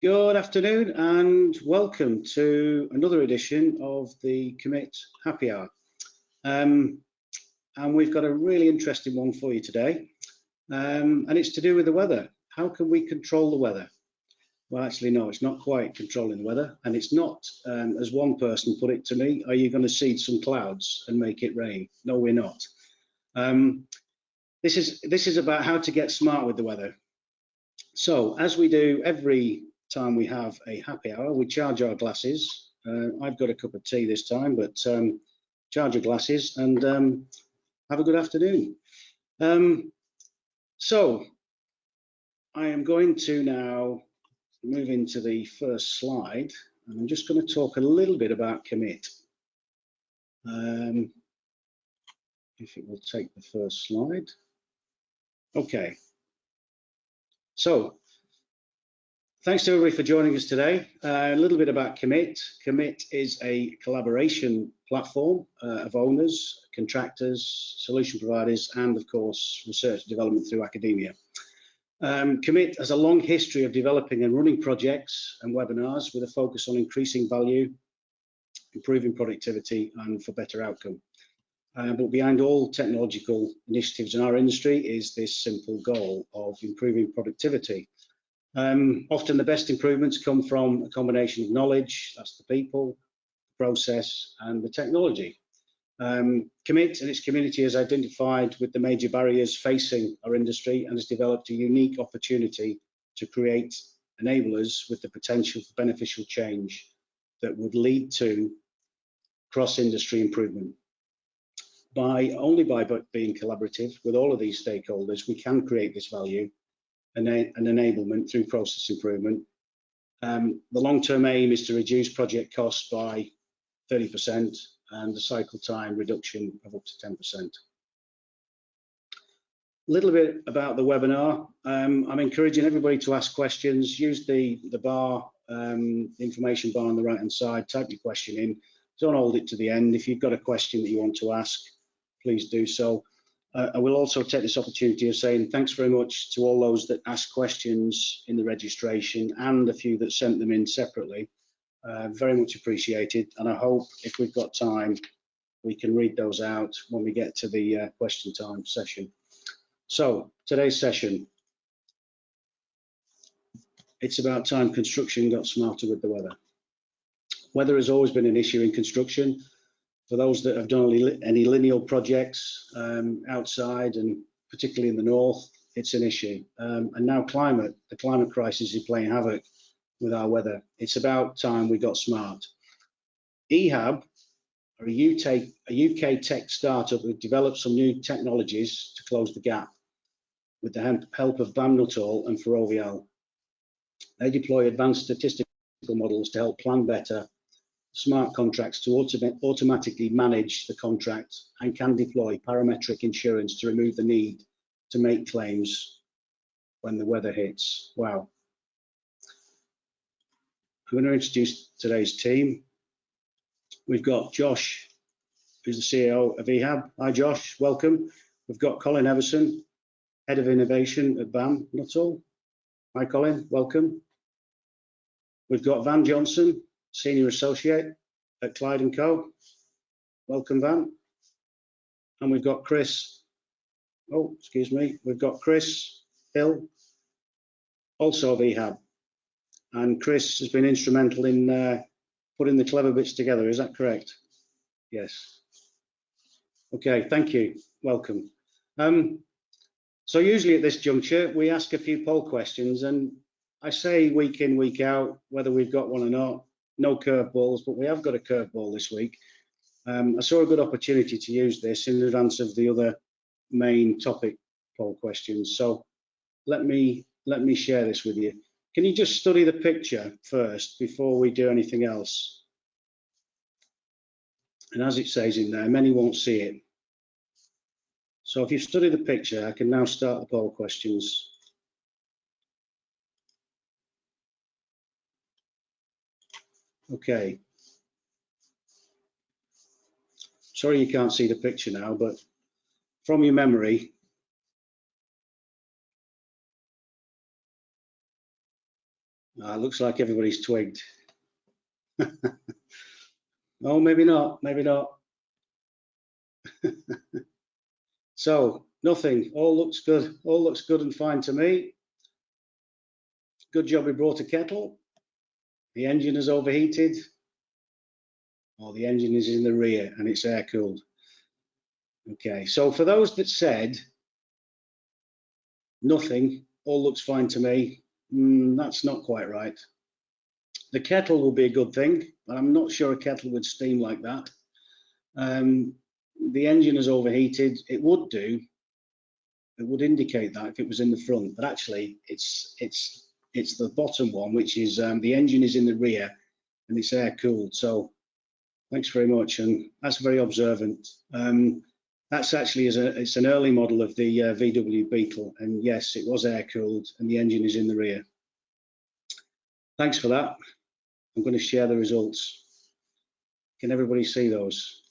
Good afternoon and welcome to another edition of the COMIT Happy Hour. And we've got a really interesting one for you today. And it's to do with the weather. How can we control the weather? Well, actually, no, it's not quite controlling the weather. And it's not, as one person put it to me, are you going to seed some clouds and make it rain? No, we're not. This is about how to get smart with the weather. So as we do every time we have a happy hour, we charge our glasses. I've got a cup of tea this time, but charge your glasses and have a good afternoon. So I am going to now move into the first slide, and I'm just going to talk a little bit about COMIT. If it will take the first slide. Okay. So thanks to everybody for joining us today. A little bit about COMIT. COMIT is a collaboration platform of owners, contractors, solution providers, and of course, research and development through academia. COMIT has a long history of developing and running projects and webinars with a focus on increasing value, improving productivity, and for better outcome. But behind all technological initiatives in our industry is this simple goal of improving productivity. Often the best improvements come from a combination of knowledge, that's the people, the process, and the technology. COMIT and its community has identified with the major barriers facing our industry and has developed a unique opportunity to create enablers with the potential for beneficial change that would lead to cross-industry improvement. Only by being collaborative with all of these stakeholders, we can create this value and enablement through process improvement. The long-term aim is to reduce project costs by 30% and the cycle time reduction of up to 10%. A little bit about the webinar. I'm encouraging everybody to ask questions. Use the bar, information bar on the right-hand side. Type your question in. Don't hold it to the end. If you've got a question that you want to ask, please do so. I will also take this opportunity of saying thanks very much to all those that asked questions in the registration and a few that sent them in separately. Very much appreciated, and I hope if we've got time we can read those out when we get to the question time session. So today's session, it's about time construction got smarter with the weather. Weather has always been an issue in construction. For those that have done any lineal projects outside and particularly in the north, it's an issue. And now the climate crisis is playing havoc with our weather. It's about time we got smart. EHAB, or a UK tech startup that developed some new technologies to close the gap with the help of Nuttall and Ferrovial. They deploy advanced statistical models to help plan better smart contracts to automatically manage the contract and can deploy parametric insurance to remove the need to make claims when the weather hits. Wow. I'm going to introduce today's team. We've got Josh, who's the CEO of EHAB. Hi Josh, welcome. We've got Colin Everson, Head of Innovation at BAM Nuttall. Hi Colin, welcome. We've got Van Johnson, Senior Associate at Clyde & Co. Welcome, Van. And we've got Chris, we've got Chris Hill, also of EHAB. And Chris has been instrumental in putting the clever bits together, is that correct? Yes. Okay, thank you, welcome. So usually at this juncture, we ask a few poll questions, and I say week in, week out, whether we've got one or not. No curveballs, but we have got a curveball this week. I saw a good opportunity to use this in advance of the other main topic poll questions. So let me share this with you. Can you just study the picture first before we do anything else? And as it says in there, many won't see it. So if you study the picture, I can now start the poll questions. Okay. Sorry you can't see the picture now, but from your memory, Looks like everybody's twigged. Oh, maybe not, maybe not. So nothing, all looks good, all looks good and fine to me. Good job we brought a kettle. The engine is overheated, or the engine is in the rear and it's air cooled. Okay, so for those that said nothing, all looks fine to me, that's not quite right. The kettle will be a good thing, but I'm not sure a kettle would steam like that. The engine is overheated. It would do. It would indicate that if it was in the front, but actually it's the bottom one, which is the engine is in the rear and it's air cooled. So thanks very much, and that's very observant. That's actually it's an early model of the VW Beetle, and yes, it was air cooled and the engine is in the rear. Thanks for that. I'm going to share the results. Can everybody see those?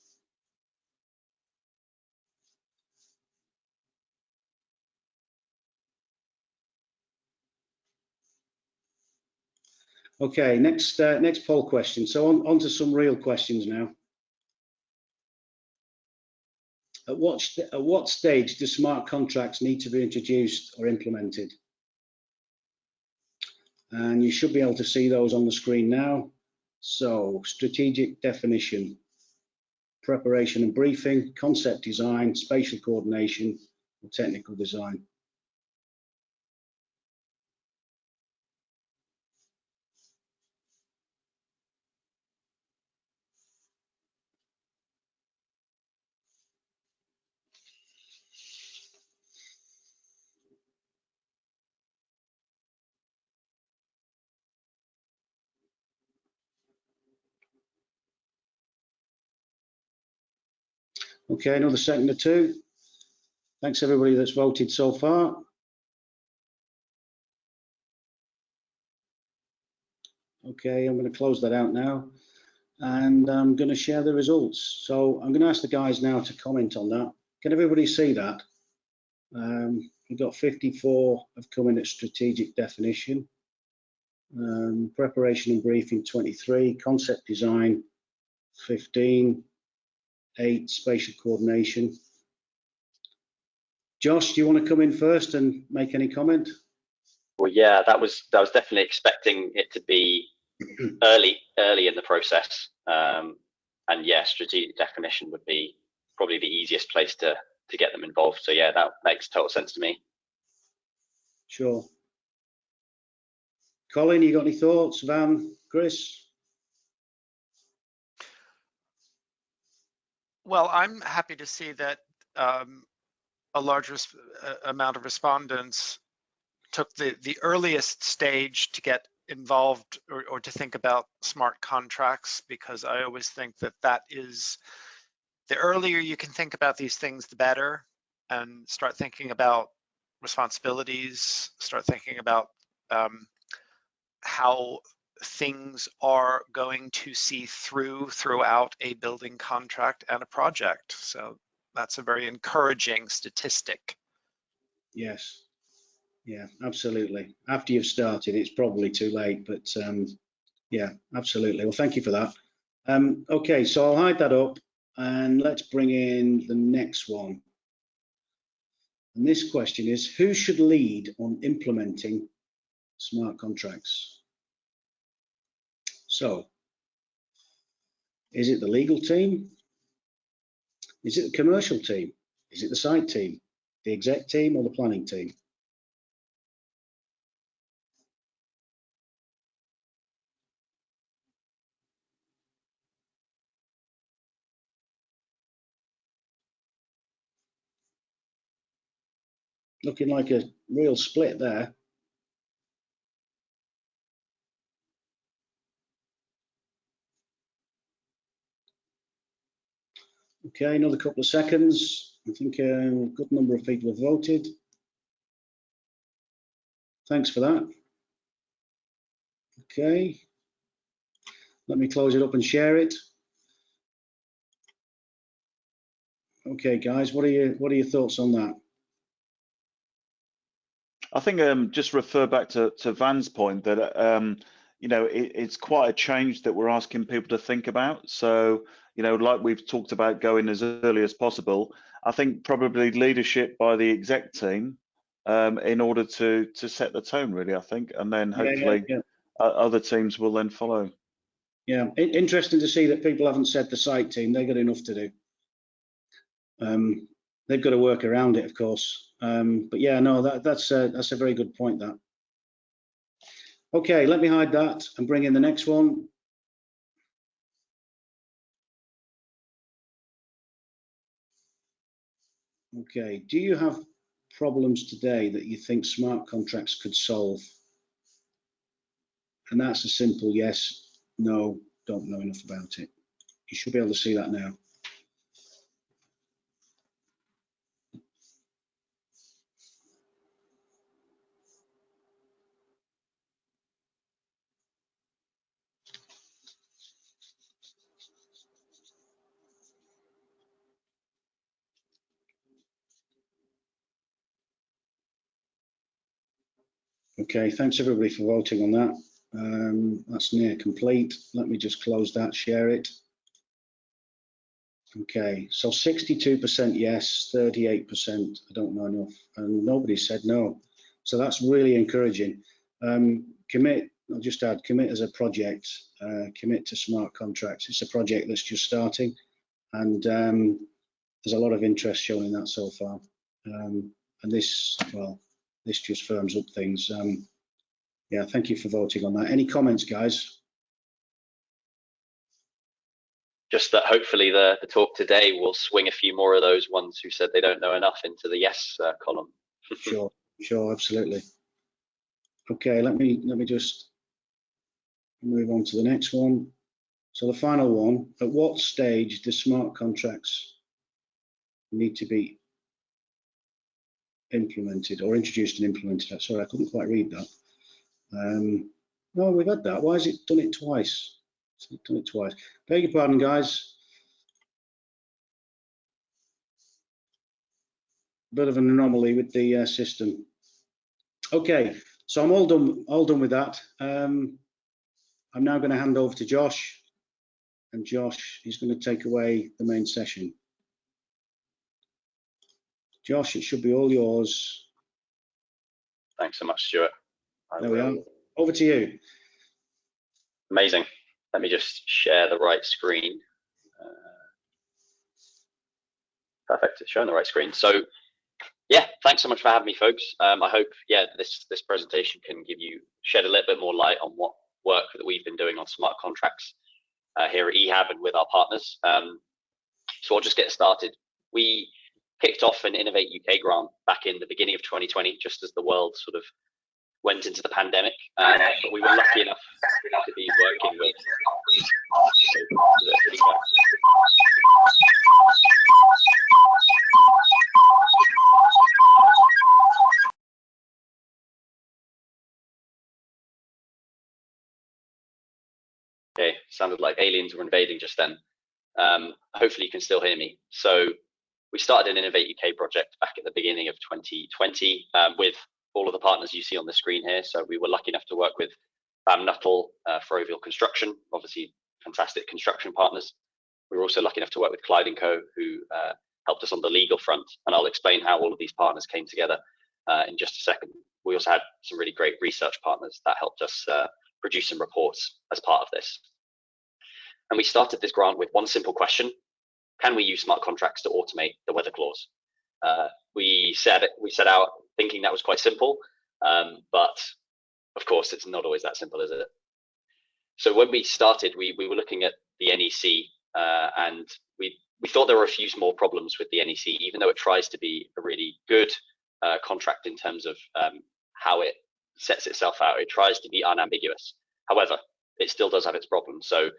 Okay, next poll question. So on to some real questions now. At what stage do smart contracts need to be introduced or implemented? And you should be able to see those on the screen now. So strategic definition, preparation and briefing, concept design, spatial coordination, or technical design. Okay, another second or two. Thanks everybody that's voted so far. Okay, I'm going to close that out now, and I'm going to share the results. So I'm going to ask the guys now to comment on that. Can everybody see that? We've got 54 have come in at strategic definition, preparation and briefing 23, concept design 15, 8 spatial coordination. Josh, do you want to come in first and make any comment? Well, yeah, that was definitely expecting it to be early in the process, and yeah, strategic definition would be probably the easiest place to get them involved. So yeah, that makes total sense to me. Sure. Colin, you got any thoughts? Van, Chris? Well, I'm happy to see that a large amount of respondents took the earliest stage to get involved or to think about smart contracts, because I always think that is the earlier you can think about these things, the better, and start thinking about responsibilities, start thinking about how things are going to see throughout a building contract and a project. So that's a very encouraging statistic. Yes. Yeah, absolutely. After you've started, it's probably too late, but yeah, absolutely. Well, thank you for that. Okay, so I'll hide that up and let's bring in the next one. And this question is, who should lead on implementing smart contracts? So, is it the legal team? Is it the commercial team? Is it the site team, the exec team, or the planning team? Looking like a real split there. Okay, another couple of seconds. I think a good number of people have voted. Thanks for that. Okay, let me close it up and share it. Okay, guys, what are your thoughts on that? I think just refer back to Van's point that you know, it's quite a change that we're asking people to think about. So, you know, like we've talked about going as early as possible, I think probably leadership by the exec team in order to set the tone, really, I think, and then hopefully other teams will then follow. Yeah, interesting to see that people haven't said the site team. They've got enough to do. They've got to work around it, of course. But yeah, no, that's a very good point, that. Okay, let me hide that and bring in the next one. Okay, do you have problems today that you think smart contracts could solve? And that's a simple yes, no, don't know enough about it. You should be able to see that now. Okay, thanks everybody for voting on that. That's near complete. Let me just close that, share it. Okay, so 62% yes, 38% I don't know enough, and nobody said no. So that's really encouraging. Commit, I'll just add, commit as a project, commit to smart contracts. It's a project that's just starting, and there's a lot of interest shown in that so far. And this, well, this just firms up things. Yeah, thank you for voting on that. Any comments, guys? Just that hopefully the talk today will swing a few more of those ones who said they don't know enough into the yes column. Sure, absolutely. Okay, let me just move on to the next one. So the final one, at what stage do smart contracts need to be implemented or introduced and implemented? Sorry, I couldn't quite read that. No, we've had that. Why has it done it twice? It's done it twice. Beg your pardon, guys. Bit of an anomaly with the system. Okay, so I'm all done with that. I'm now going to hand over to Josh, and Josh is going to take away the main session. Josh, it should be all yours. Thanks so much, Stuart. There we are. Over to you. Amazing. Let me just share the right screen. Perfect, it's showing the right screen. So yeah, thanks so much for having me, folks. I hope, yeah, this presentation can shed a little bit more light on what work that we've been doing on smart contracts here at EHAB and with our partners. So I'll just get started. We kicked off an Innovate UK grant back in the beginning of 2020, just as the world sort of went into the pandemic. But we were lucky enough to be working with. Okay, sounded like aliens were invading just then. Hopefully you can still hear me. So we started an Innovate UK project back at the beginning of 2020 with all of the partners you see on the screen here. So we were lucky enough to work with Nuttall, Ferrovial Construction, obviously fantastic construction partners. We were also lucky enough to work with Clyde & Co, who helped us on the legal front. And I'll explain how all of these partners came together in just a second. We also had some really great research partners that helped us produce some reports as part of this. And we started this grant with one simple question: can we use smart contracts to automate the weather clause? We set out thinking that was quite simple, but of course it's not always that simple, is it? So when we started, we were looking at the NEC, and we thought there were a few small problems with the NEC, even though it tries to be a really good contract in terms of how it sets itself out. It tries to be unambiguous. However, it still does have its problems. So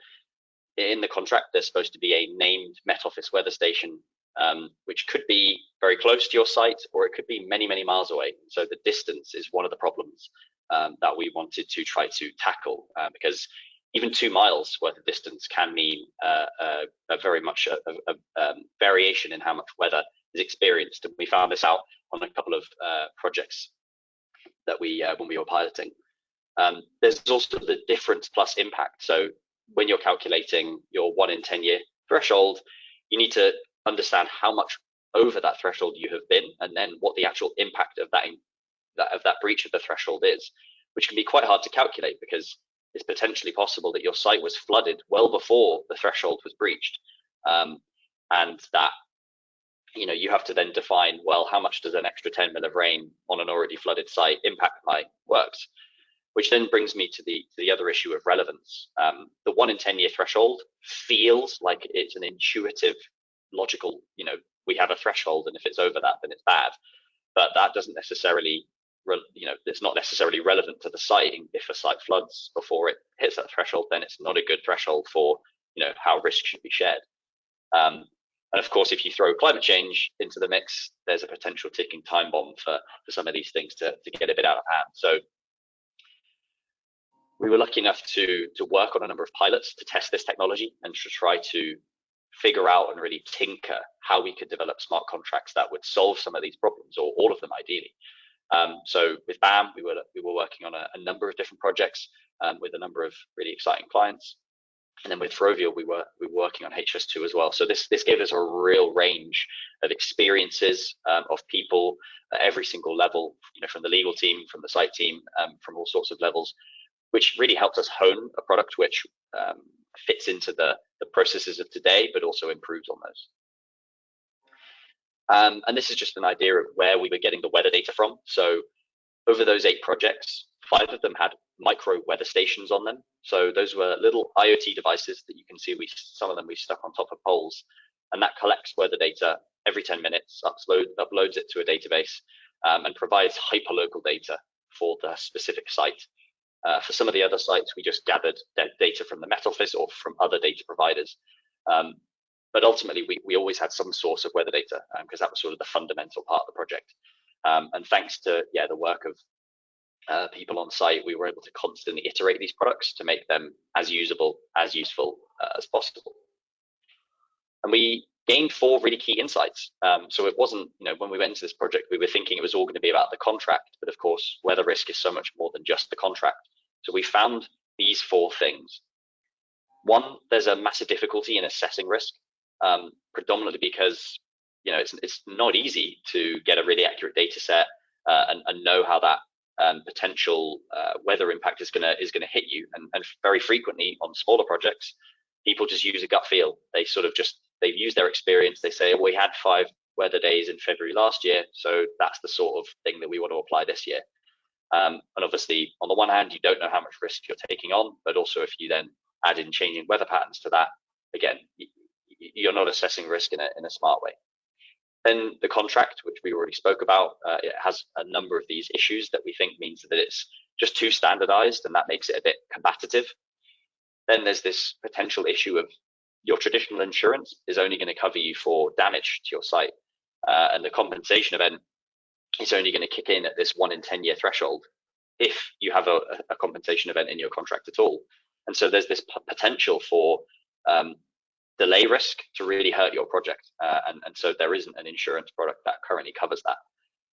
in the contract, there's supposed to be a named Met Office weather station, which could be very close to your site, or it could be many, many miles away. So the distance is one of the problems that we wanted to try to tackle, because even 2 miles worth of distance can mean a very much a variation in how much weather is experienced. And we found this out on a couple of projects that we when we were piloting. There's also the difference plus impact. So when you're calculating your 1 in 10 year threshold, you need to understand how much over that threshold you have been, and then what the actual impact of that breach of the threshold is, which can be quite hard to calculate because it's potentially possible that your site was flooded well before the threshold was breached, and that you have to then define, well, how much does an extra 10 mil of rain on an already flooded site impact my works? Which then brings me to the other issue of relevance. The 1 in 10 year threshold feels like it's an intuitive, logical, we have a threshold, and if it's over that, then it's bad. But that doesn't necessarily, it's not necessarily relevant to the site. If a site floods before it hits that threshold, then it's not a good threshold for, how risk should be shared. And of course, if you throw climate change into the mix, there's a potential ticking time bomb for some of these things to get a bit out of hand. So we were lucky enough to work on a number of pilots to test this technology and to try to figure out and really tinker how we could develop smart contracts that would solve some of these problems, or all of them ideally. So with BAM, we were working on a number of different projects with a number of really exciting clients. And then with Ferrovial, we were working on HS2 as well. So this gave us a real range of experiences of people at every single level, from the legal team, from the site team, from all sorts of levels, which really helped us hone a product which fits into the processes of today, but also improves on those. And this is just an idea of where we were getting the weather data from. So over those 8 projects, 5 of them had micro weather stations on them. So those were little IoT devices that you can see, some of them we stuck on top of poles, and that collects weather data every 10 minutes, uploads it to a database, and provides hyperlocal data for the specific site. For some of the other sites, we just gathered data from the Met Office or from other data providers. But ultimately, we always had some source of weather data because that was sort of the fundamental part of the project. And thanks to the work of people on site, we were able to constantly iterate these products to make them as usable, as useful as possible. And we gained 4 really key insights. So it wasn't, when we went into this project, we were thinking it was all going to be about the contract, but of course, weather risk is so much more than just the contract. So we found these 4 things. One, there's a massive difficulty in assessing risk, predominantly because it's not easy to get a really accurate data set and know how that potential weather impact is gonna hit you. And very frequently on smaller projects, people just use a gut feel. They sort of they've used their experience. They say, we had 5 weather days in February last year, so that's the sort of thing that we want to apply this year. And obviously, on the one hand, you don't know how much risk you're taking on, but also if you then add in changing weather patterns to that, again, you're not assessing risk in a smart way. Then the contract, which we already spoke about, it has a number of these issues that we think means that it's just too standardized, and that makes it a bit combative. Then there's this potential issue of your traditional insurance is only going to cover you for damage to your site, and the compensation event is only going to kick in at this 1 in 10 year threshold if you have a compensation event in your contract at all. And so there's this potential for delay risk to really hurt your project, and so there isn't an insurance product that currently covers that.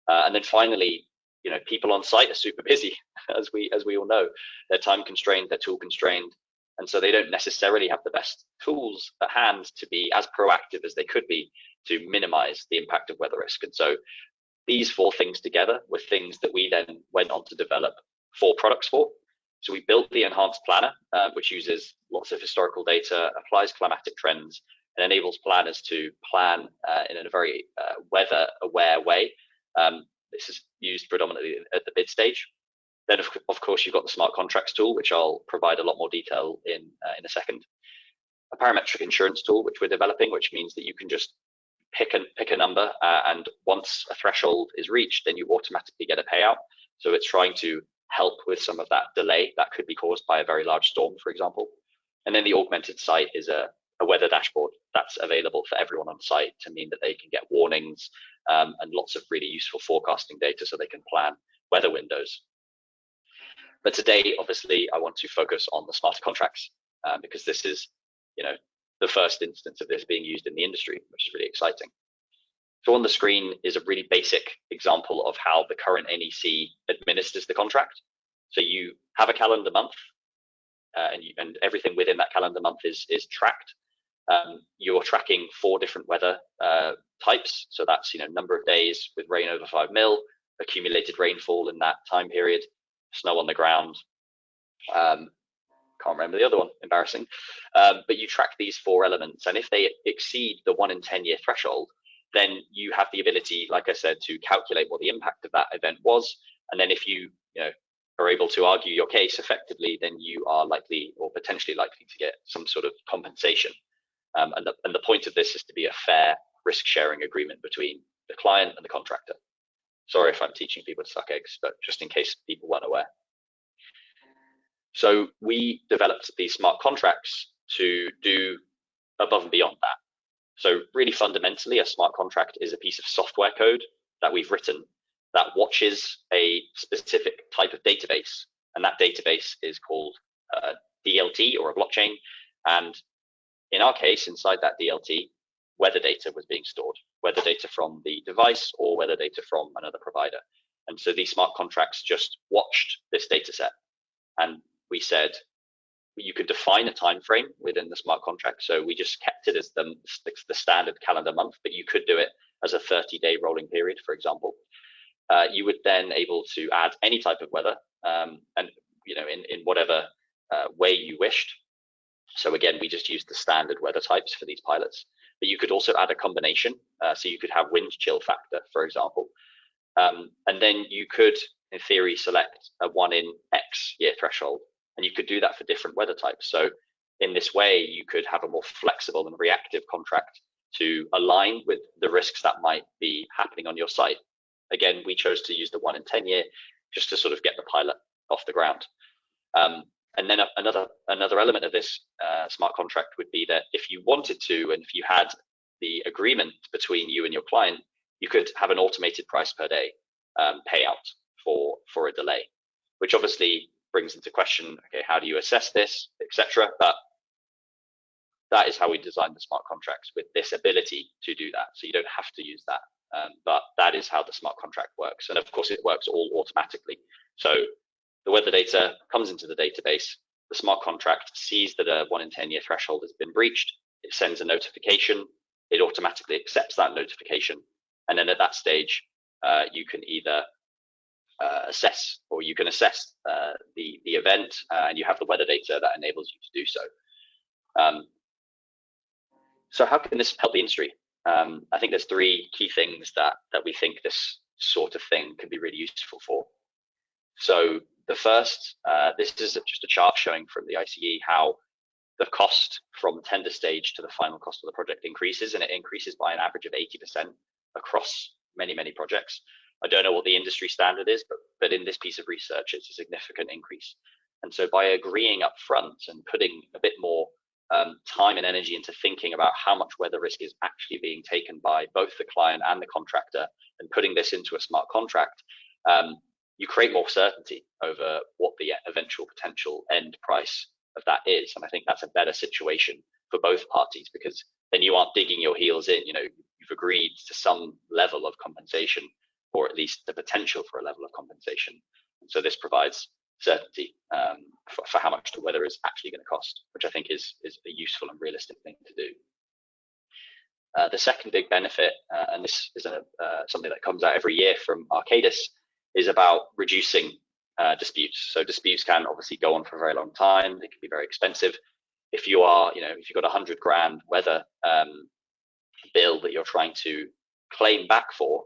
And then finally, people on site are super busy, as we all know. They're time constrained, they're tool constrained, and so they don't necessarily have the best tools at hand to be as proactive as they could be to minimize the impact of weather risk. And so these 4 things together were things that we then went on to develop 4 products for. So we built the Enhanced Planner, which uses lots of historical data, applies climatic trends, and enables planners to plan in a very weather-aware way. This is used predominantly at the bid stage. Then, of course, you've got the Smart Contracts tool, which I'll provide a lot more detail in a second. A parametric insurance tool, which we're developing, which means that you can just pick a number, and once a threshold is reached, then you automatically get a payout. So it's trying to help with some of that delay that could be caused by a very large storm, for example. And then the augmented site is a weather dashboard that's available for everyone on site to mean that they can get warnings and lots of really useful forecasting data so they can plan weather windows. But today, obviously, I want to focus on the smarter contracts because this is, the first instance of this being used in the industry, which is really exciting. So on the screen is a really basic example of how the current NEC administers the contract. So you have a calendar month, and everything within that calendar month is tracked. You're tracking 4 different weather types. So that's, number of days with rain over 5 mil, accumulated rainfall in that time period, snow on the ground. Can't remember the other one, embarrassing. But you track these 4 elements, and if they exceed the 1 in 10 year threshold, then you have the ability, like I said, to calculate what the impact of that event was. And then if you, are able to argue your case effectively, then you are likely or potentially likely to get some sort of compensation. And the point of this is to be a fair risk-sharing agreement between the client and the contractor. Sorry if I'm teaching people to suck eggs, but just in case people weren't aware. So we developed these smart contracts to do above and beyond that. So really fundamentally, a smart contract is a piece of software code that we've written that watches a specific type of database. And that database is called DLT, or a blockchain. And in our case, inside that DLT, weather data was being stored, weather data from the device or weather data from another provider. And so these smart contracts just watched this data set. And we said, you could define a time frame within the smart contract. So we just kept it as the standard calendar month, but you could do it as a 30-day rolling period, for example. You would then able to add any type of weather, and in whatever way you wished. So again, we just used the standard weather types for these pilots, but you could also add a combination. So you could have wind chill factor, for example. And then you could, in theory, select a 1 in X year threshold, and you could do that for different weather types. So in this way, you could have a more flexible and reactive contract to align with the risks that might be happening on your site. Again, we chose to use the 1 in 10 year just to sort of get the pilot off the ground. And then another element of this smart contract would be that if you wanted to, and if you had the agreement between you and your client, you could have an automated price per day payout for a delay, which obviously brings into question, okay, how do you assess this, etc. But that is how we designed the smart contracts, with this ability to do that. So you don't have to use that, but that is how the smart contract works. And of course, it works all automatically. So the weather data comes into the database. The smart contract sees that a 1 in 10 year threshold has been breached. It sends a notification. It automatically accepts that notification. And then at that stage, you can either assess the event, and you have the weather data that enables you to do so. So how can this help the industry? I think there's 3 key things that we think this sort of thing can be really useful for. So the first, this is just a chart showing from the ICE how the cost from tender stage to the final cost of the project increases, and it increases by an average of 80% across many, many projects. I don't know what the industry standard is, but in this piece of research, it's a significant increase. And so by agreeing up front and putting a bit more time and energy into thinking about how much weather risk is actually being taken by both the client and the contractor, and putting this into a smart contract, you create more certainty over what the eventual potential end price of that is. And I think that's a better situation for both parties, because then you aren't digging your heels in. You've agreed to some level of compensation, or at least the potential for a level of compensation. And so this provides certainty for how much the weather is actually going to cost, which I think is a useful and realistic thing to do. The second big benefit, and this is something that comes out every year from Arcadis, is about reducing disputes. So disputes can obviously go on for a very long time. They can be very expensive. If you are, if you've got $100,000 weather bill that you're trying to claim back for,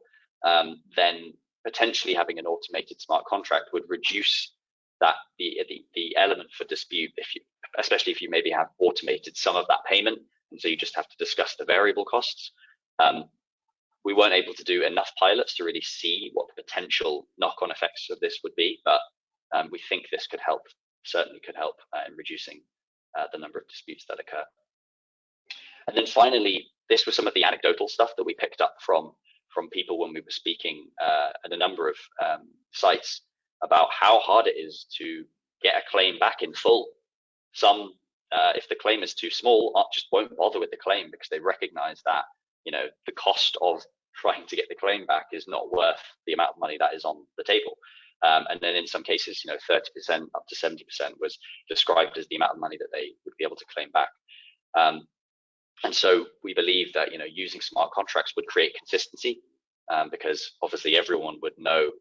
then potentially having an automated smart contract would reduce that the element for dispute, especially if you maybe have automated some of that payment, and so you just have to discuss the variable costs. We weren't able to do enough pilots to really see what the potential knock-on effects of this would be, but we think this could help, certainly could help in reducing the number of disputes that occur. And then finally, this was some of the anecdotal stuff that we picked up from people when we were speaking at a number of sites about how hard it is to get a claim back in full. Some, if the claim is too small, just won't bother with the claim because they recognize that the cost of trying to get the claim back is not worth the amount of money that is on the table. And then in some cases, 30% up to 70% was described as the amount of money that they would be able to claim back. And so we believe that using smart contracts would create consistency, because obviously everyone would know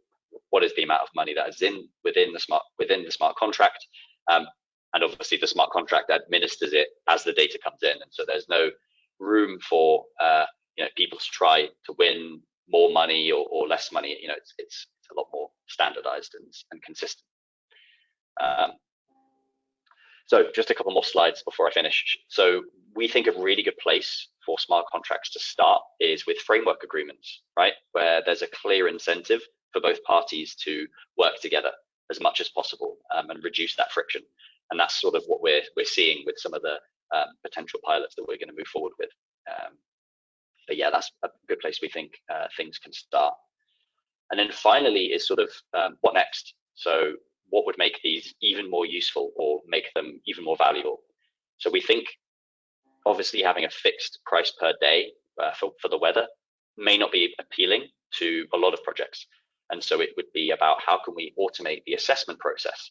what is the amount of money that is within the smart contract, and obviously the smart contract administers it as the data comes in, and so there's no room for people to try to win more money or less money. It's a lot more standardized and consistent. So just a couple more slides before I finish. So we think a really good place for smart contracts to start is with framework agreements, right? Where there's a clear incentive for both parties to work together as much as possible, and reduce that friction. And that's sort of what we're seeing with some of the potential pilots that we're going to move forward with. But yeah, that's a good place we think things can start. And then finally is sort of what next? So what would make these even more useful or make them even more valuable? So we think obviously having a fixed price per day for the weather may not be appealing to a lot of projects. And so it would be about how can we automate the assessment process?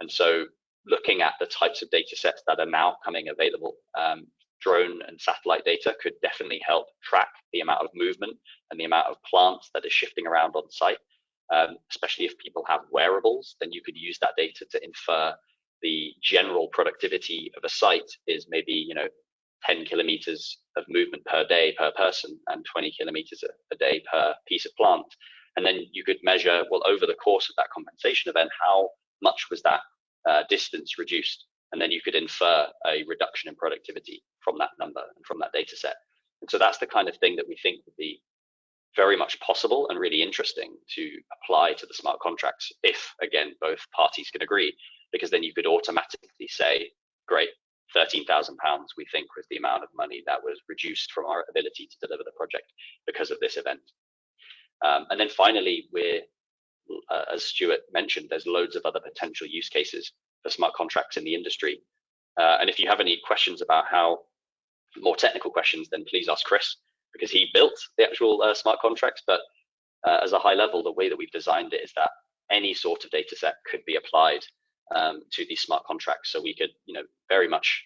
And so looking at the types of data sets that are now coming available, drone and satellite data could definitely help track the amount of movement and the amount of plants that is shifting around on site. Especially if people have wearables, then you could use that data to infer the general productivity of a site is maybe 10 kilometers of movement per day per person and 20 kilometers a day per piece of plant. And then you could measure, well, over the course of that compensation event, how much was that distance reduced? And then you could infer a reduction in productivity from that number and from that data set. And so that's the kind of thing that we think would be very much possible and really interesting to apply to the smart contracts if, again, both parties can agree, because then you could automatically say, great, £13,000 we think was the amount of money that was reduced from our ability to deliver the project because of this event. And then finally, as Stuart mentioned, there's loads of other potential use cases for smart contracts in the industry. And if you have any questions about more technical questions, then please ask Chris, because he built the actual smart contracts. But as a high level, the way that we've designed it is that any sort of data set could be applied to these smart contracts. So we could, very much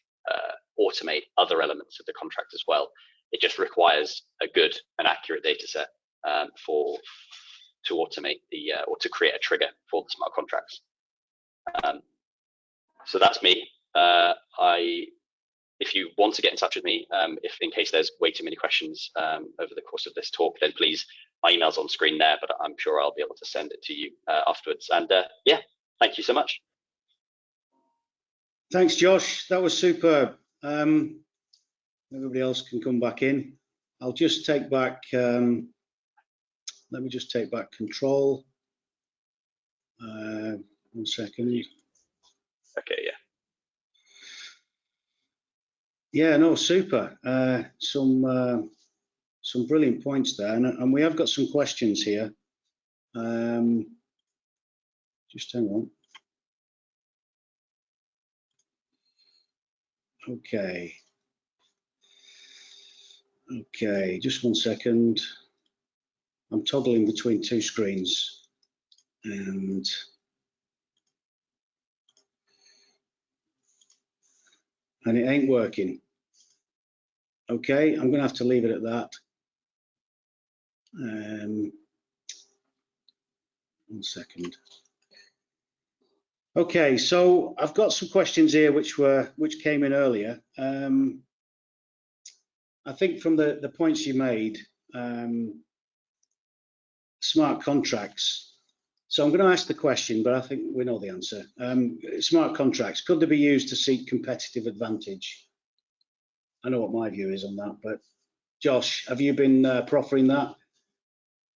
automate other elements of the contract as well. It just requires a good and accurate data set to automate or to create a trigger for the smart contracts. So that's me. If you want to get in touch with me, if in case there's way too many questions over the course of this talk, then please, my email's on screen there, but I'm sure I'll be able to send it to you afterwards. And yeah, thank you so much. Thanks, Josh. That was superb. Everybody else can come back in. I'll just take back, let me just take back control. 1 second. Okay, yeah. Yeah, no, super. Some brilliant points there, and we have got some questions here. Just hang on. Okay. Okay, just 1 second. I'm toggling between 2 screens, and it ain't working. Okay, I'm going to have to leave it at that. 1 second. Okay, so I've got some questions here which came in earlier. I think from the points you made, smart contracts. So I'm going to ask the question, but I think we know the answer. Smart contracts, could they be used to seek competitive advantage? I know what my view is on that, but Josh, have you been proffering that?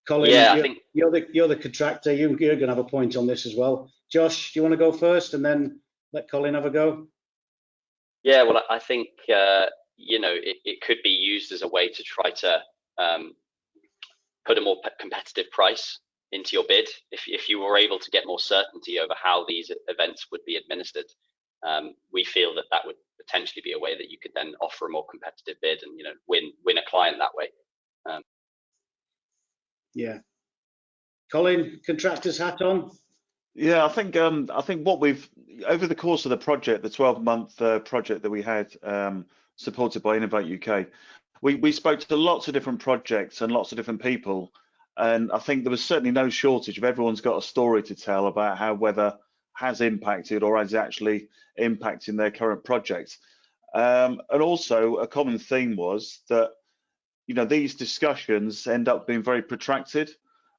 Colin, yeah, I think you're the contractor. You're going to have a point on this as well. Josh, do you want to go first and then let Colin have a go? Yeah, well, I think it could be used as a way to try to put a more competitive price into your bid. If you were able to get more certainty over how these events would be administered, we feel that would potentially be a way that you could then offer a more competitive bid and win a client that way. Yeah. Colin, contractor's hat on. Yeah, I think what we've over the course of the project, the 12-month project that we had supported by Innovate UK, we spoke to lots of different projects and lots of different people, and I think there was certainly no shortage of everyone's got a story to tell about how weather has impacted or is actually impacting their current projects. And also a common theme was that, you know, these discussions end up being very protracted,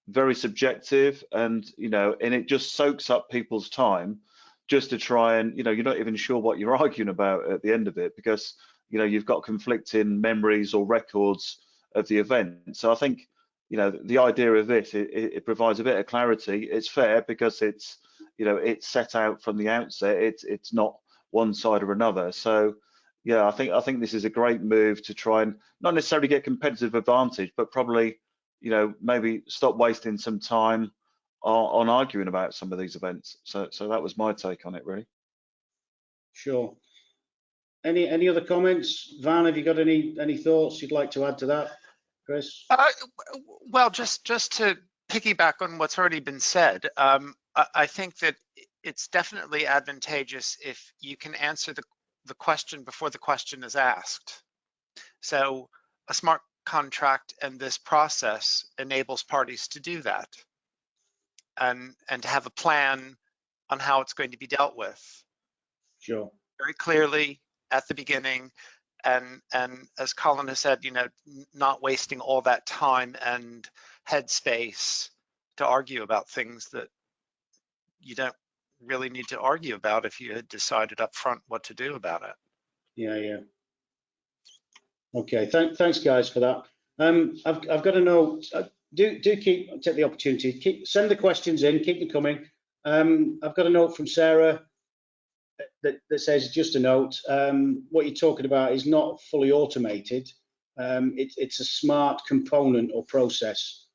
very subjective, and, you know, and it just soaks up people's time just to try and, you know, you're not even sure what you're arguing about at the end of it, because, you know, you've got conflicting memories or records of the event. So I think, you know, the idea of this, it provides a bit of clarity. It's fair because it's, you know, it's set out from the outset. It's not one side or another. So yeah, I think this is a great move to try and not necessarily get competitive advantage, but probably, you know, maybe stop wasting some time on arguing about some of these events. So that was my take on it, really. Sure. Any other comments? Van, have you got any thoughts you'd like to add to that? Chris? Well, just to piggyback on what's already been said, I think that it's definitely advantageous if you can answer the question before the question is asked. So a smart contract and this process enables parties to do that and to have a plan on how it's going to be dealt with. Sure. Very clearly at the beginning, and as Colin has said, you know, not wasting all that time and headspace to argue about things that you don't really need to argue about if you had decided up front what to do about it. Yeah. Okay, thanks guys for that. I've got a note. Do take the opportunity, send the questions in, keep them coming. I've got a note from Sarah that says, just a note, what you're talking about is not fully automated. It's a smart component or process.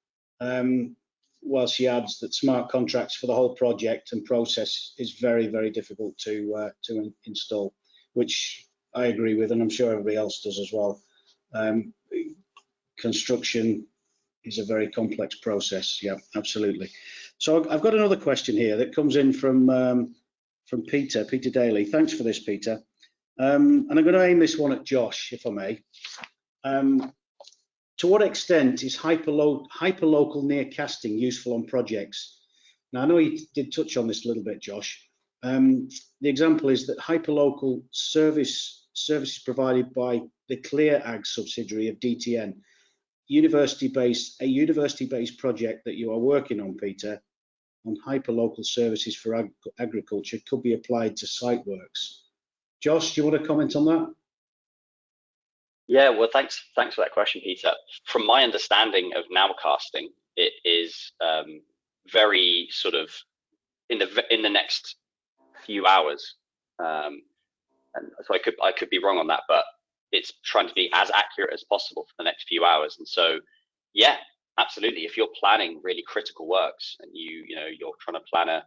While she adds that smart contracts for the whole project and process is very, very difficult to install, which I agree with, and I'm sure everybody else does as well. Construction is a very complex process. Yeah, absolutely. So I've got another question here that comes in from Peter Daly. Thanks for this, Peter. And I'm going to aim this one at Josh, if I may. To what extent is hyperlocal near casting useful on projects? Now, I know you did touch on this a little bit, Josh. The example is that hyperlocal services provided by the ClearAg subsidiary of DTN, a university-based project that you are working on, Peter, on hyperlocal services for agriculture could be applied to site works. Josh, do you want to comment on that? Yeah, well, thanks for that question, Peter. From my understanding of nowcasting, it is very sort of in the next few hours, and so I could be wrong on that, but it's trying to be as accurate as possible for the next few hours. And so, yeah, absolutely. If you're planning really critical works and you're trying to plan a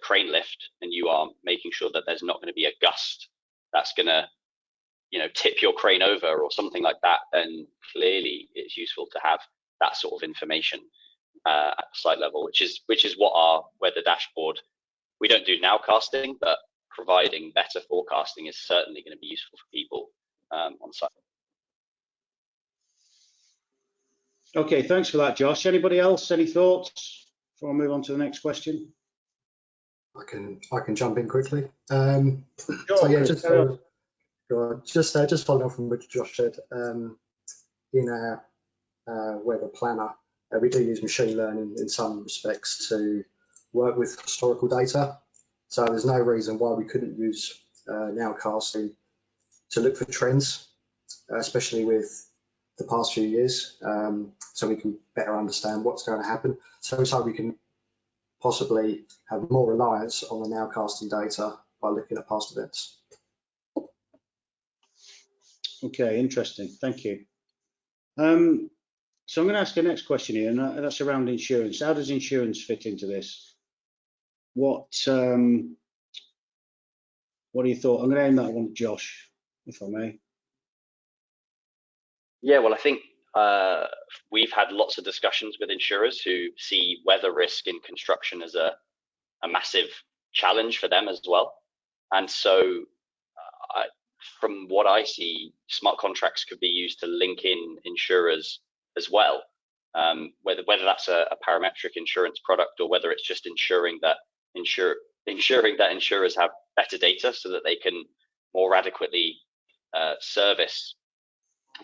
crane lift and you are making sure that there's not going to be a gust that's going to tip your crane over or something like that, then clearly it's useful to have that sort of information at the site level, which is what our weather dashboard. We don't do nowcasting, but providing better forecasting is certainly going to be useful for people on site. Okay, thanks for that, Josh. Anybody else? Any thoughts before I move on to the next question? I can jump in quickly. Sure, so yeah, just following on from what Josh said. In our weather planner, we do use machine learning in some respects to work with historical data. So there's no reason why we couldn't use nowcasting to look for trends, especially with the past few years, so we can better understand what's going to happen. So we can possibly have more reliance on the nowcasting data by looking at past events. Okay, interesting. Thank you. So I'm going to ask the next question here, and that's around insurance. How does insurance fit into this? What are your thoughts? I'm going to aim that one to Josh, if I may. Yeah, well, I think we've had lots of discussions with insurers who see weather risk in construction as a massive challenge for them as well. And so from what I see, smart contracts could be used to link in insurers as well, whether that's a parametric insurance product or whether it's just ensuring that insurers have better data so that they can more adequately service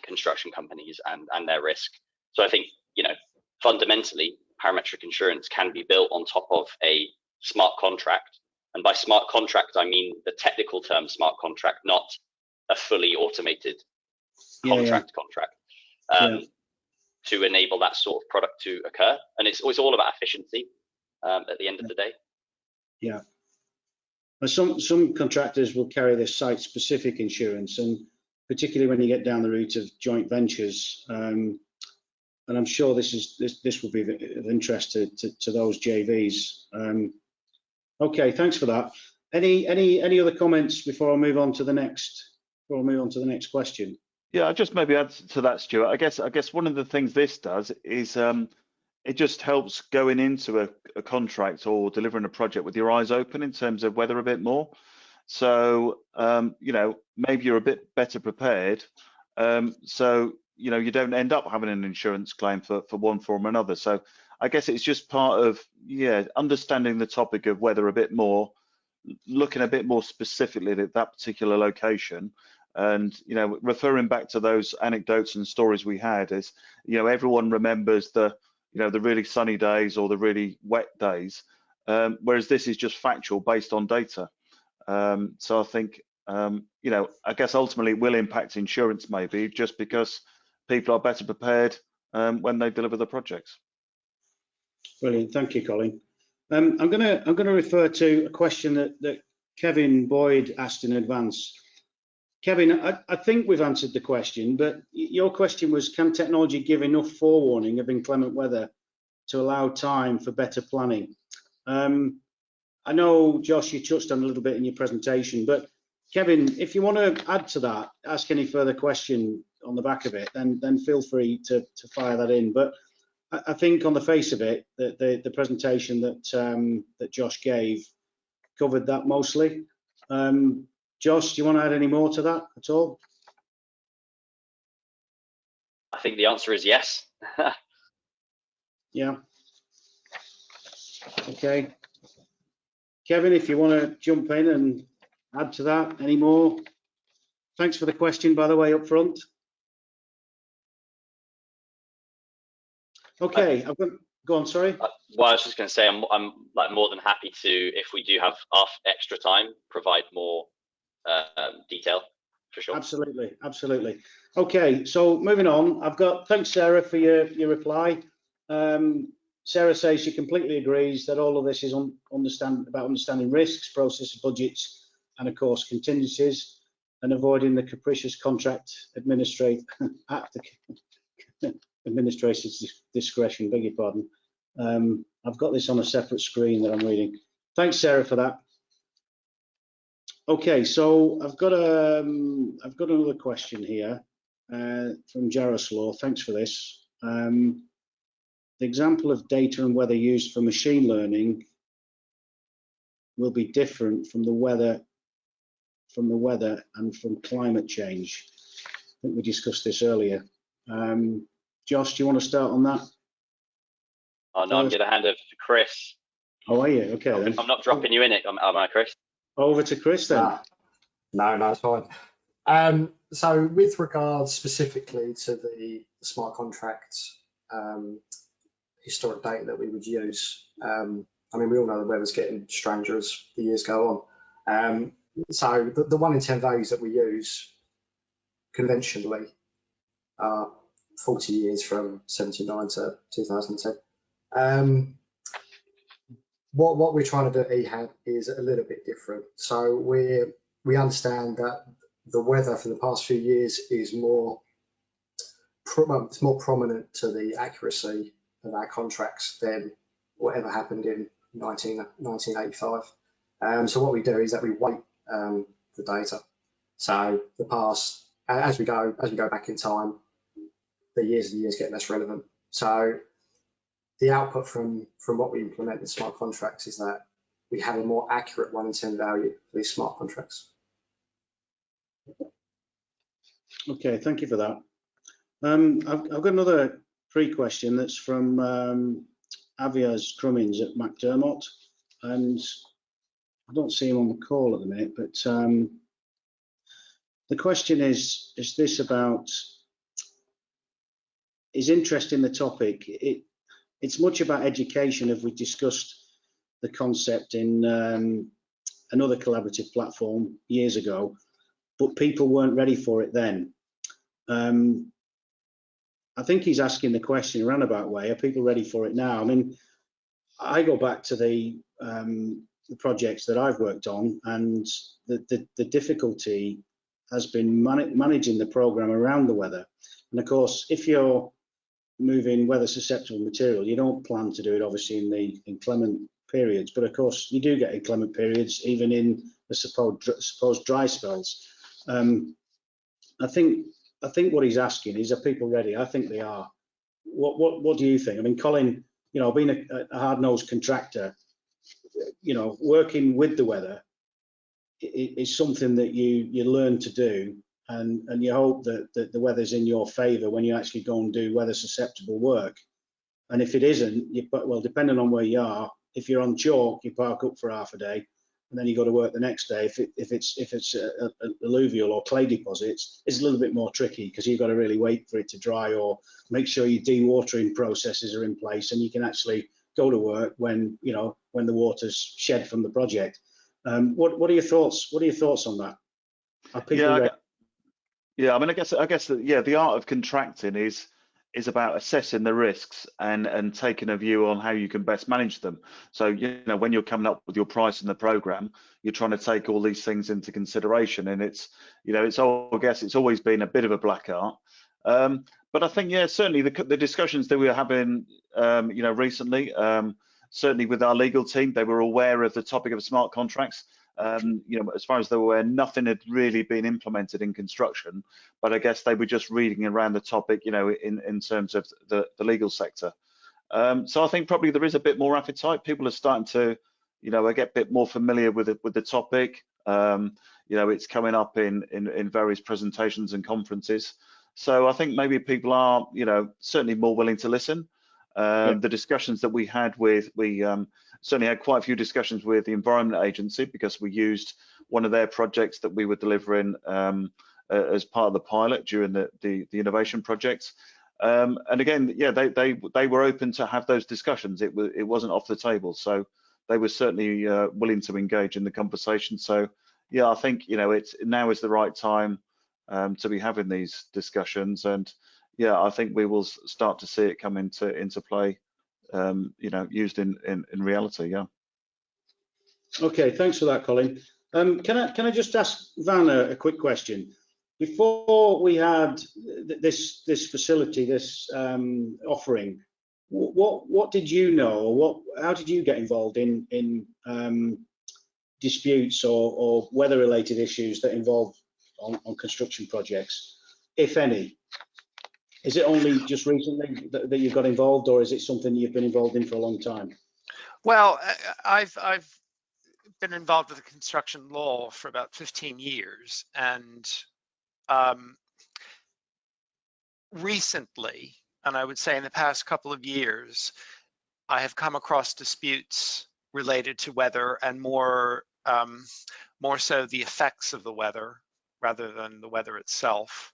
construction companies and their risk. So I think, fundamentally, parametric insurance can be built on top of a smart contract. And by smart contract, I mean the technical term smart contract, not a fully automated contract, to enable that sort of product to occur. And it's all about efficiency at the end of the day. Yeah. Well, some contractors will carry this site-specific insurance, and particularly when you get down the route of joint ventures. And I'm sure this will be of interest to those JVs. Okay, thanks for that. Any other comments before I move on to the next? Question. Yeah, I'll just maybe add to that, Stuart. I guess one of the things this does is it just helps going into a contract or delivering a project with your eyes open in terms of weather a bit more. So maybe you're a bit better prepared. So you don't end up having an insurance claim for one form or another. So I guess it's just part of understanding the topic of weather a bit more, looking a bit more specifically at that particular location. And referring back to those anecdotes and stories we had, is everyone remembers the really sunny days or the really wet days, whereas this is just factual based on data. So I think I guess ultimately it will impact insurance maybe just because people are better prepared when they deliver the projects. Brilliant, thank you, Colin. I'm going to refer to a question that Kevin Boyd asked in advance. Kevin, I think we've answered the question, but your question was, can technology give enough forewarning of inclement weather to allow time for better planning? I know, Josh, you touched on a little bit in your presentation, but Kevin, if you want to add to that, ask any further question on the back of it, then feel free to fire that in. But I think on the face of it, the presentation that Josh gave covered that mostly. Josh, do you want to add any more to that at all? I think the answer is yes. Yeah. Okay. Kevin, if you want to jump in and add to that any more. Thanks for the question, by the way, up front. Okay, go on, sorry. Well, I was just going to say, I'm like more than happy to, if we do have extra time, provide more detail for sure. Absolutely. Okay, so moving on, thanks Sarah for your reply. Sarah says she completely agrees that all of this is about understanding risks, processes, budgets, and of course contingencies, and avoiding the capricious contract administrator's discretion. Beg your pardon. I've got this on a separate screen that I'm reading. Thanks, Sarah, for that. Okay, so I've got another question here from Jaroslaw. Thanks for this. The example of data and weather used for machine learning will be different from the weather and from climate change. I think we discussed this earlier. Josh, do you want to start on that? Oh no, I'm going to hand over to Chris. Oh, are you? Okay then. I'm not dropping you in it, am I, Chris? Over to Chris then. No, it's fine. So with regards specifically to the smart contracts historic data that we would use, I mean, we all know the weather's getting stranger as the years go on. So the 1 in 10 values that we use conventionally are 40 years from 79 to 2010. What we're trying to do at EHAB is a little bit different. So we understand that the weather for the past few years is more prominent to the accuracy of our contracts than whatever happened in 1985. So what we do is that we weight the data. So the past, as we go back in time, the years and years get less relevant. So the output from what we implement in smart contracts is that we have a more accurate 1 in 10 value for these smart contracts. Okay, thank you for that. I've got another pre-question that's from Avias Crummins at McDermott, and I don't see him on the call at the minute, but the question is this about his interest in the topic. It's much about education, as we discussed the concept in another collaborative platform years ago, but people weren't ready for it then. I think he's asking the question in a roundabout way, are people ready for it now? I mean, I go back to the projects that I've worked on, and the difficulty has been managing the program around the weather. And of course, if you're moving weather susceptible material, you don't plan to do it obviously in the inclement periods, but of course you do get inclement periods even in the supposed dry spells. I think what he's asking is, are people ready? I think they are. What do you think? I mean, Colin, you know, being a hard-nosed contractor, you know, working with the weather is something that you learn to do, and you hope that the weather's in your favour when you actually go and do weather susceptible work. And if it isn't, well, depending on where you are, if you're on chalk, you park up for half a day, and then you go to work the next day. If it's alluvial or clay deposits, it's a little bit more tricky because you've got to really wait for it to dry, or make sure your dewatering processes are in place, and you can actually go to work when, you know, when the water's shed from the project. What are your thoughts? What are your thoughts on that? Are people ready? Yeah, I mean, I guess that, yeah, the art of contracting is about assessing the risks and taking a view on how you can best manage them. So, you know, when you're coming up with your price in the program, you're trying to take all these things into consideration, and it's, you know, I guess it's always been a bit of a black art. But I think, yeah, certainly the discussions that we were having, you know, recently, certainly with our legal team, they were aware of the topic of smart contracts. You know, as far as they were aware, nothing had really been implemented in construction, but I guess they were just reading around the topic, you know, in terms of the legal sector. So I think probably there is a bit more appetite. People are starting to, you know, get a bit more familiar with the topic. You know, it's coming up in various presentations and conferences. So I think maybe people are, you know, certainly more willing to listen. The discussions that we had we certainly had quite a few discussions with the Environment Agency, because we used one of their projects that we were delivering as part of the pilot during the innovation projects. And again, yeah, they were open to have those discussions. It wasn't off the table, so they were certainly willing to engage in the conversation. So yeah, I think, you know, now is the right time to be having these discussions, and yeah, I think we will start to see it come into play, you know, used in reality. Yeah. Okay, thanks for that, Colin. Can I just ask Van a quick question? Before we had this facility, this offering, what did you know, or how did you get involved in disputes or weather-related issues that involve on construction projects, if any? Is it only just recently that you got involved, or is it something you've been involved in for a long time? Well, I've been involved with the construction law for about 15 years, and recently, and I would say in the past couple of years, I have come across disputes related to weather, and more so the effects of the weather rather than the weather itself.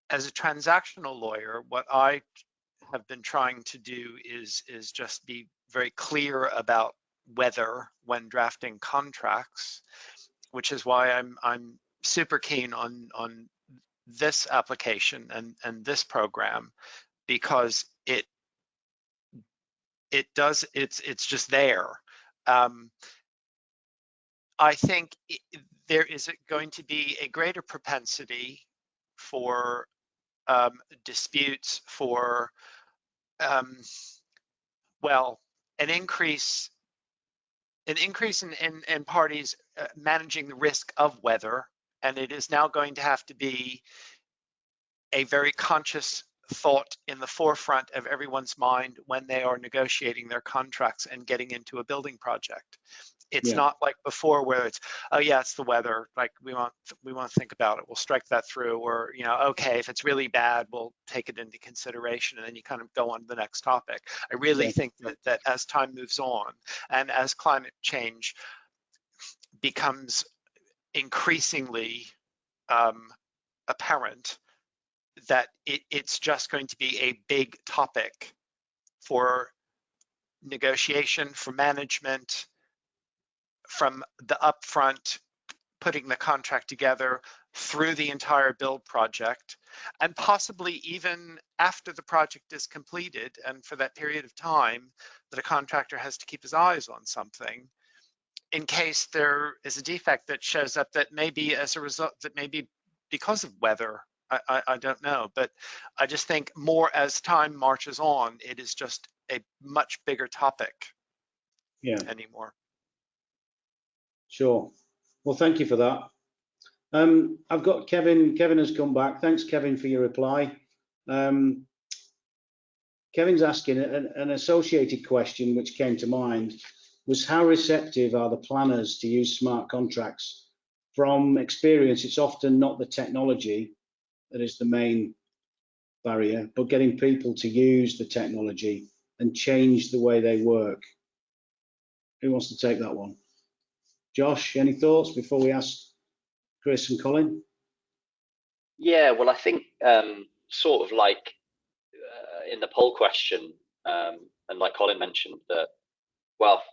As a transactional lawyer, what I have been trying to do is just be very clear about weather when drafting contracts, which is why I'm super keen on this application and this program, because it's just there. I think there is going to be a greater propensity for disputes, for well, an increase in parties managing the risk of weather, and it is now going to have to be a very conscious thought in the forefront of everyone's mind when they are negotiating their contracts and getting into a building project. It's Yeah. not like before where it's, oh yeah, it's the weather, like we want to think about it, we'll strike that through, or okay, if it's really bad, we'll take it into consideration, and then you kind of go on to the next topic. I really think that as time moves on and as climate change becomes increasingly apparent, that it's just going to be a big topic for negotiation, for management, from the upfront, putting the contract together, through the entire build project, and possibly even after the project is completed, and for that period of time that a contractor has to keep his eyes on something in case there is a defect that shows up that may be as a result, that may be because of weather. I don't know, but I just think more as time marches on, it is just a much bigger topic anymore. Sure. Well, thank you for that. I've got Kevin. Kevin has come back. Thanks, Kevin, for your reply. Kevin's asking an associated question which came to mind was, how receptive are the planners to use smart contracts? From experience, it's often not the technology that is the main barrier, but getting people to use the technology and change the way they work. Who wants to take that one? Josh, any thoughts before we ask Chris and Colin? Yeah, well, I think sort of like in the poll question, and like Colin mentioned, that, well,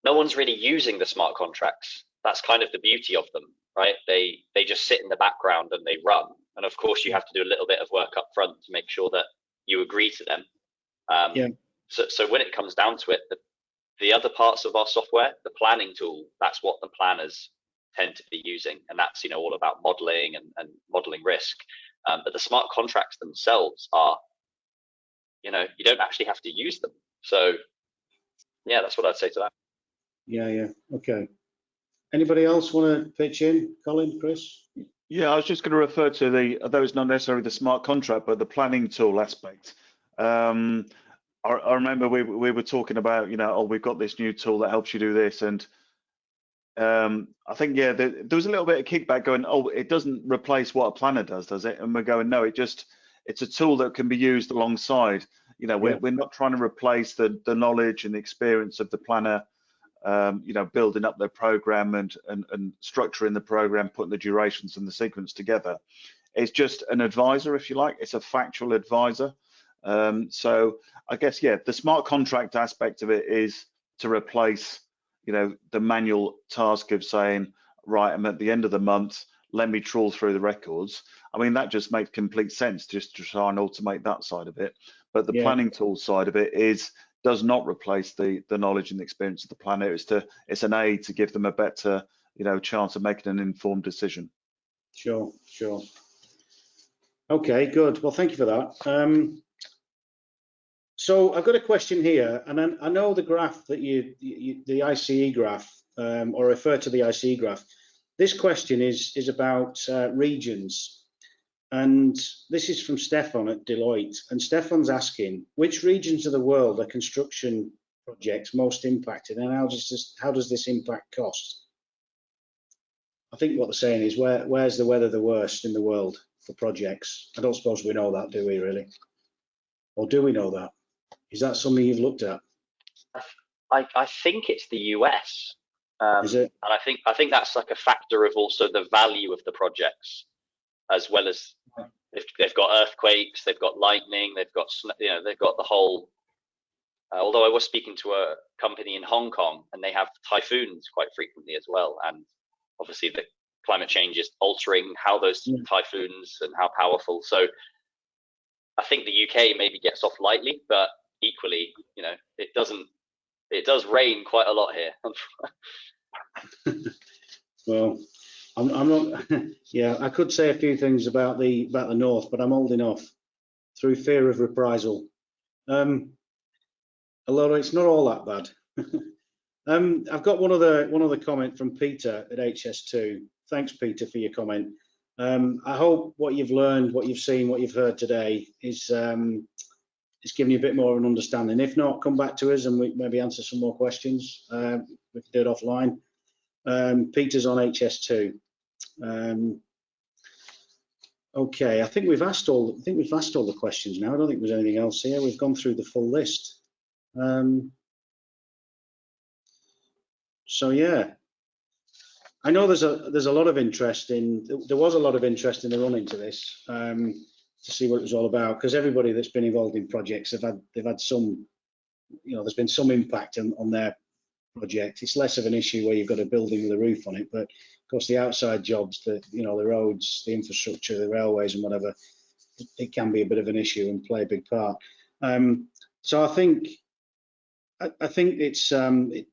no one's really using the smart contracts. That's kind of the beauty of them, right? They just sit in the background and they run. And of course, you have to do a little bit of work up front to make sure that you agree to them. So when it comes down to it, the other parts of our software, the planning tool, that's what the planners tend to be using, and that's all about modeling and modeling risk. But the smart contracts themselves are, you don't actually have to use them. So yeah, that's what I'd say to that. Yeah. Okay. Anybody else want to pitch in? Colin, Chris? Yeah, I was just going to refer to although it's not necessarily the smart contract, but the planning tool aspect. I remember we were talking about, we've got this new tool that helps you do this, and I think there was a little bit of kickback going, oh, it doesn't replace what a planner does it? And we're going, no, it's a tool that can be used alongside. We're not trying to replace the knowledge and the experience of the planner, building up their program and structuring the program, putting the durations and the sequence together. It's just an advisor, if you like. It's a factual advisor. So I guess, the smart contract aspect of it is to replace, the manual task of saying, right, I'm at the end of the month, let me trawl through the records. I mean, that just makes complete sense just to try and automate that side of it. But the planning tool side of it does not replace the knowledge and the experience of the planner. It's an aid to give them a better, chance of making an informed decision. Sure. Okay, good. Well, thank you for that. So I've got a question here, and I know the graph that the ICE graph, or refer to the ICE graph. This question is about regions, and this is from Stefan at Deloitte. And Stefan's asking, which regions of the world are construction projects most impacted, and how does this impact costs? I think what they're saying is, where's the weather the worst in the world for projects? I don't suppose we know that, do we really? Or do we know that? Is that something you've looked at? I think it's the US. Is it? And I think that's like a factor of also the value of the projects, as well as if they've got earthquakes, they've got lightning, they've got the whole. Although I was speaking to a company in Hong Kong, and they have typhoons quite frequently as well, and obviously the climate change is altering how those typhoons and how powerful. So I think the UK maybe gets off lightly, but equally, it does rain quite a lot here. Well, I'm not. Yeah, I could say a few things about the north, but I'm old enough, through fear of reprisal. Although it's not all that bad. I've got one other comment from Peter at HS2. Thanks, Peter, for your comment. I hope what you've learned, what you've seen, what you've heard today is giving you a bit more of an understanding. If not, come back to us and we maybe answer some more questions. We can do it offline. Peter's on HS2. Okay, I think we've asked all the questions now. I don't think there's anything else here. We've gone through the full list. So yeah, I know there's a lot of interest in. There was a lot of interest in the run into this to see what it was all about, because everybody that's been involved in projects they've had some, there's been some impact on their project. It's less of an issue where you've got a building with a roof on it, but of course the outside jobs, the roads, the infrastructure, the railways and whatever, it can be a bit of an issue and play a big part. So I think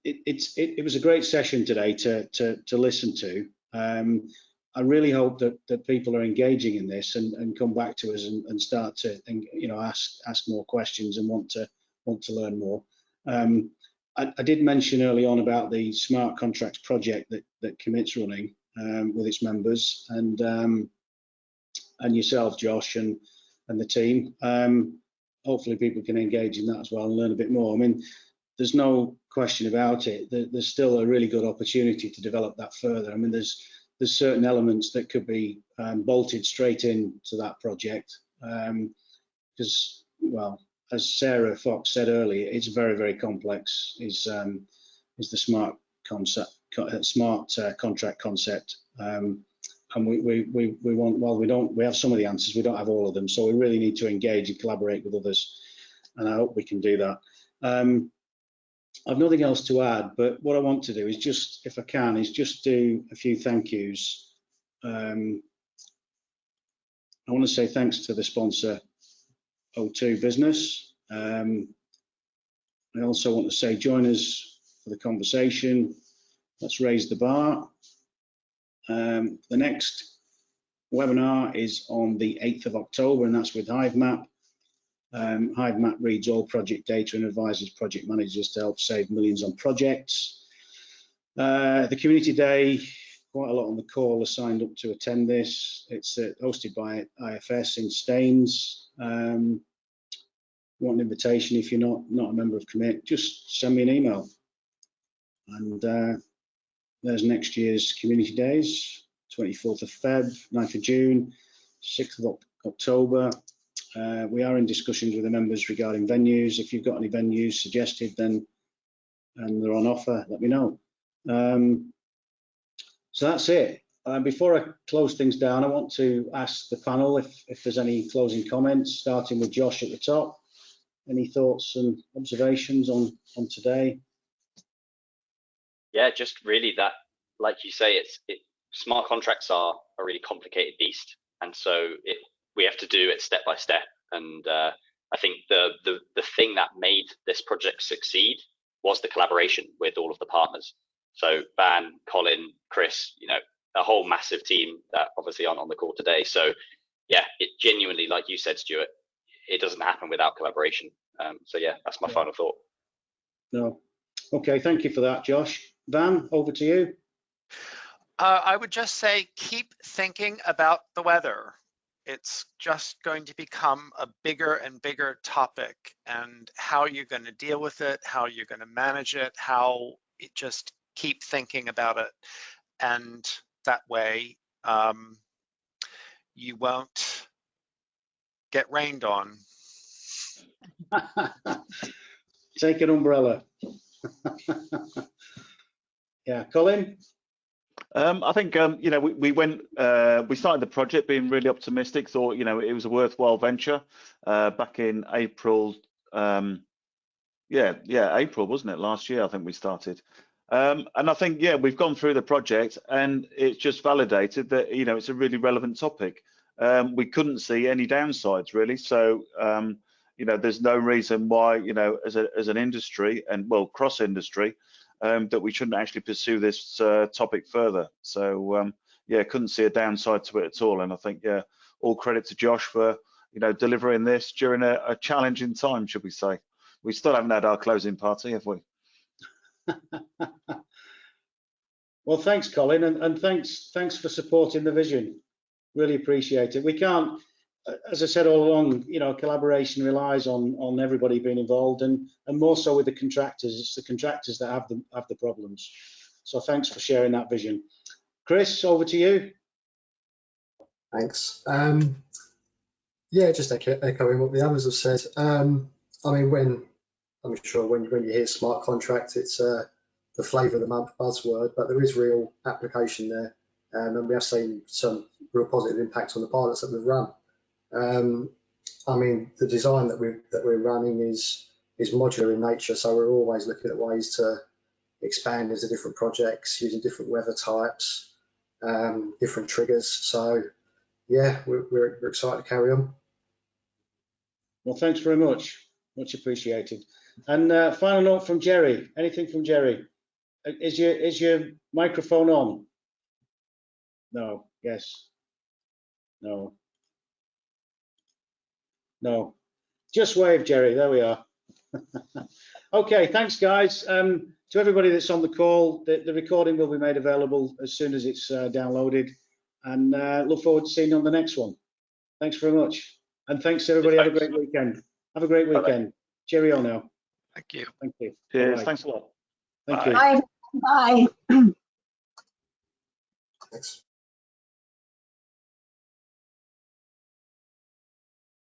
it was a great session today to listen to. I really hope that people are engaging in this and come back to us and start to ask more questions and want to learn more. I did mention early on about the smart contracts project that COMIT's running with its members and yourself, Josh, and the team. Hopefully people can engage in that as well and learn a bit more. I mean, there's no question about it. There's still a really good opportunity to develop that further. I mean, there's certain elements that could be bolted straight into that project because, well, as Sarah Fox said earlier, it's very, very complex. Is the smart contract concept, and we want. Well, we have some of the answers. We don't have all of them, so we really need to engage and collaborate with others, and I hope we can do that. I've nothing else to add, but what I want to do is just, if I can, is just do a few thank yous. I want to say thanks to the sponsor, O2 Business. I also want to say join us for the conversation. Let's raise the bar. The next webinar is on the 8th of October, and that's with HiveMap. HiveMap reads all project data and advises project managers to help save millions on projects. The community day, quite a lot on the call are signed up to attend this. It's hosted by IFS in Staines. Want an invitation? If you're not a member of COMIT, just send me an email. And there's next year's community days: 24th of Feb, 9th of June, 6th of October. We are in discussions with the members regarding venues. If you've got any venues suggested, then and they're on offer, let me know. So that's it. Before I close things down, I want to ask the panel if there's any closing comments, starting with Josh at the top. Any thoughts and observations on today? Yeah, just really that, like you say, smart contracts are a really complicated beast, and so we have to do it step by step. And I think the thing that made this project succeed was the collaboration with all of the partners. So Van, Colin, Chris, a whole massive team that obviously aren't on the call today. So yeah, it genuinely, like you said, Stuart, it doesn't happen without collaboration. So yeah, that's my final thought. No. Okay, thank you for that, Josh. Van, over to you. I would just say keep thinking about the weather. It's just going to become a bigger and bigger topic, and how you're going to deal with it, how you're going to manage it, just keep thinking about it. And that way you won't get rained on. Take an umbrella. Yeah, Colin? I think we started the project being really optimistic, thought it was a worthwhile venture back in April. April, wasn't it, last year? I think we started, and I think we've gone through the project and it's just validated that it's a really relevant topic. We couldn't see any downsides really, so there's no reason why as an industry and cross industry that we shouldn't actually pursue this topic further. So couldn't see a downside to it at all. And I think all credit to Josh for delivering this during a challenging time, should we say. We still haven't had our closing party, have we? Well, thanks, Colin, and thanks for supporting the vision. Really appreciate it. We can't, as I said all along, you know, collaboration relies on everybody being involved, and more so with the contractors. It's the contractors that have the problems. So thanks for sharing that vision. Chris, over to you. Thanks. Yeah, just echoing what the others have said. I mean, I'm sure when you hear smart contract, it's the flavour of the month buzzword, but there is real application there, and we have seen some real positive impact on the pilots that we've run. I mean, the design that we're running is modular in nature, so we're always looking at ways to expand into different projects using different weather types, different triggers. So yeah, we're excited to carry on. Well, thanks very much. Much appreciated. And final note from Jerry. Anything from Jerry? Is your microphone on? No. Yes. No. No. Just wave, Jerry. There we are. Okay. Thanks, guys. To everybody that's on the call, the recording will be made available as soon as it's downloaded, and look forward to seeing you on the next one. Thanks very much. And thanks, everybody. Have a great weekend. Have a great weekend. Cheerio now. Thank you. Thank you. Cheers. Bye. Thanks a lot. Thank you. Bye. Bye. Thanks.